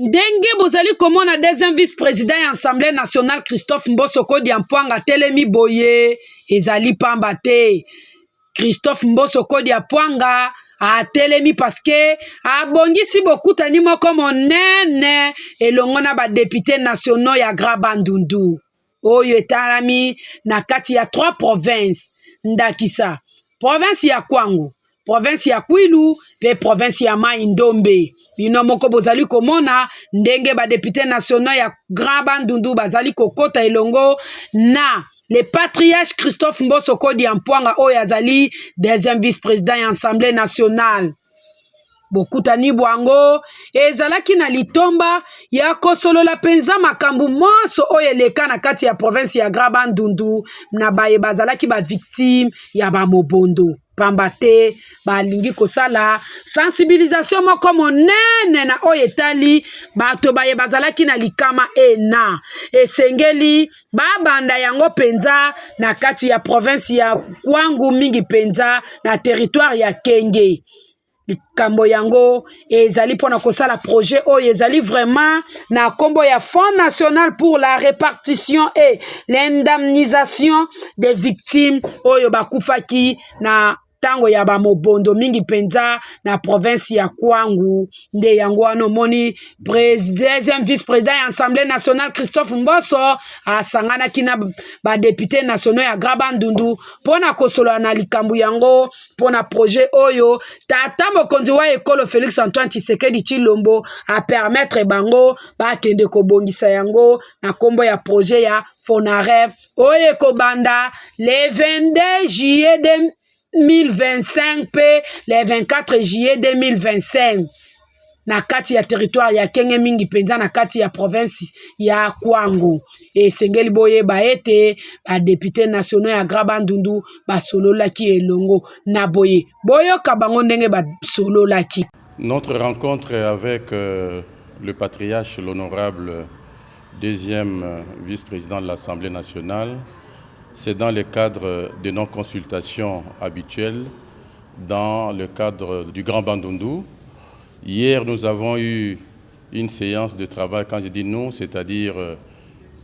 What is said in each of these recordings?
Ndenge bozali komona deuxième vice-président ya Assemblée nationale Christophe Mbosso Kodi Ampwanga telemi boye ezali pamba te. Christophe Mbosso Kodi Ampwanga a telemi parce que abongisi bokutani moko monene elongo na ba député nationaux ya Grand Bandundu oyo etalami na kati ya 3 provinces ndakisa province ya Kwango, province ya Kwilu pe province ya Mai Ndombe. Bino moko bozali komona ndenge ba député nationaux ya Grand Bandundu bazali kokota elongo na le patriarche Christophe Mbosso Kodi Ampwanga oyo azali deuxième vice-président ya Assemblée nationale. Bokutani bwango ezalaki na litomba ya kosolola penza makambu monso oyo eleka na kati ya province ya Grand Bandundu na baye bazalaki ba victime ya ba mobondo. Pamba te balingi kosala sensibilisation moko monene na oyo etali bato baye bazalaki na likama ena esengeli babanda yango penza na kati ya province ya Kwangu mingi penza na territoire ya Kenge. Likambo yango ezali pona kosala projet oyo ezali vraiment na kombo ya Fonds national pour la répartition et l'indemnisation des victimes oyo bakufaki na tango ya ba mobondo mingi penza na province ya Kwangu. Nde yango ano moni deuxième vice-président ya Assemblée nationale Christophe Mbosso asangana kina ba député nationaux ya Grand Bandundu pona kosolo na likambu yango pona projet oyo tata mokonzi wa ekolo Félix Antoine Tshisekedi Tshilombo a permettre bango ba kende kobongisa yango na kombo ya projet ya Fonarev oyo kobanda le 22 juillet 2025 pe le 24 juillet 2025 na kati ya territoire ya Kenge mingi penza na kati ya province ya Kwango. Esengeli boye baete ba député nationaux ya Grand Bandundu basololaki elongo na boye boyoka bango ndenge basololaki. Notre rencontre avec le patriarche, l'honorable deuxième vice-président de l'Assemblée nationale, c'est dans le cadre de nos consultations habituelles, dans le cadre du Grand Bandundu. Hier, nous avons eu une séance de travail, quand je dis nous, c'est-à-dire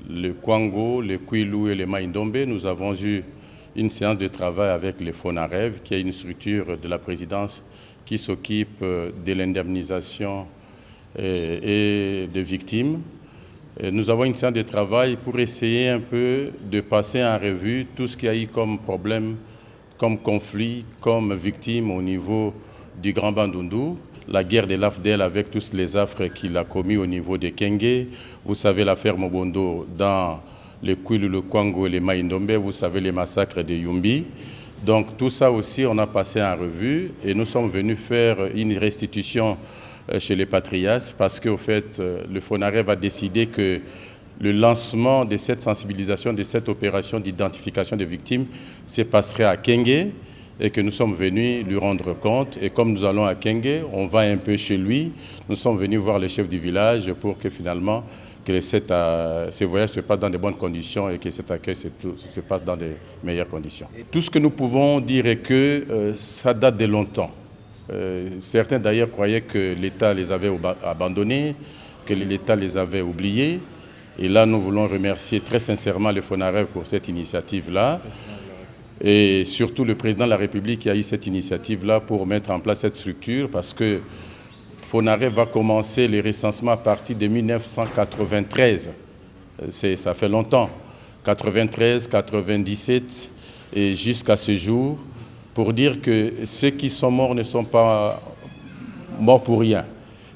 le Kwango, le Kwilu et le Mai Ndombe. Nous avons eu une séance de travail avec le Fonarev, qui est une structure de la présidence qui s'occupe de l'indemnisation et des victimes. Nous avons une séance de travail pour essayer un peu de passer en revue tout ce qu'il y a eu comme problème, comme conflit, comme victime au niveau du Grand Bandundu. La guerre de l'AFDEL avec tous les affres qu'il a commis au niveau de Kenge. Vous savez l'affaire Mobondo dans le Kwilu, le Kwango et le Mai Ndombe. Vous savez les massacres de Yumbi. Donc tout ça aussi, on a passé en revue et nous sommes venus faire une restitution chez les patriarches parce qu'au fait, le Fonarev a décidé que le lancement de cette sensibilisation, de cette opération d'identification des victimes se passerait à Kenge et que nous sommes venus lui rendre compte. Et comme nous allons à Kenge, on va un peu chez lui. Nous sommes venus voir le chef du village pour que finalement que ce voyage se passe dans de bonnes conditions et que cet accueil se passe dans de meilleures conditions. Tout ce que nous pouvons dire est que ça date de longtemps. Certains d'ailleurs croyaient que l'État les avait abandonnés, que l'État les avait oubliés. Et là, nous voulons remercier très sincèrement le Fonarev pour cette initiative-là. Et surtout le président de la République qui a eu cette initiative-là pour mettre en place cette structure parce que Fonarev va commencer les recensements à partir de 1993. Ça fait longtemps. 93, 97 et jusqu'à ce jour. Pour dire que ceux qui sont morts ne sont pas morts pour rien.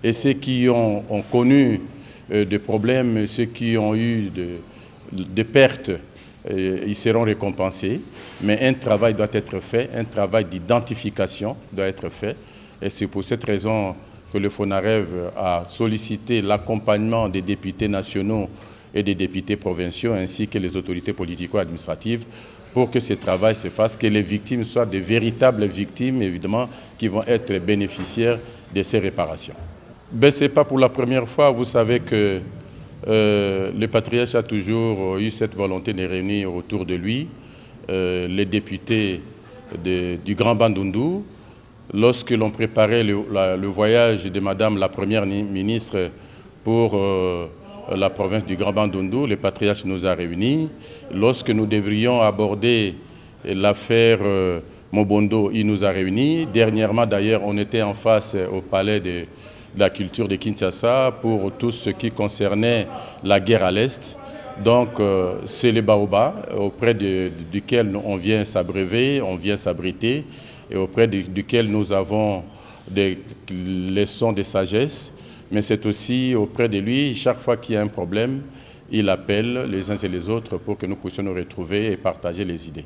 Et ceux qui ont connu des problèmes, ceux qui ont eu des pertes, ils seront récompensés. Mais un travail doit être fait, un travail d'identification doit être fait. Et c'est pour cette raison que le Fonarev a sollicité l'accompagnement des députés nationaux et des députés provinciaux, ainsi que les autorités politico-administratives, pour que ce travail se fasse, que les victimes soient de véritables victimes, évidemment, qui vont être bénéficiaires de ces réparations. Ce n'est pas pour la première fois, vous savez que le patriarche a toujours eu cette volonté de réunir autour de lui les députés du Grand Bandundu. Lorsque l'on préparait le voyage de Madame la Première ministre pour la province du Grand Bandundu. Le patriarche nous a réunis. Lorsque nous devrions aborder l'affaire Mobondo, il nous a réunis. Dernièrement, d'ailleurs, on était en face au palais de la culture de Kinshasa pour tout ce qui concernait la guerre à l'Est. Donc, c'est le Baoba auprès duquel on vient s'abreuver, on vient s'abriter, et auprès duquel nous avons des leçons de sagesse. Mais c'est aussi auprès de lui, chaque fois qu'il y a un problème, il appelle les uns et les autres pour que nous puissions nous retrouver et partager les idées.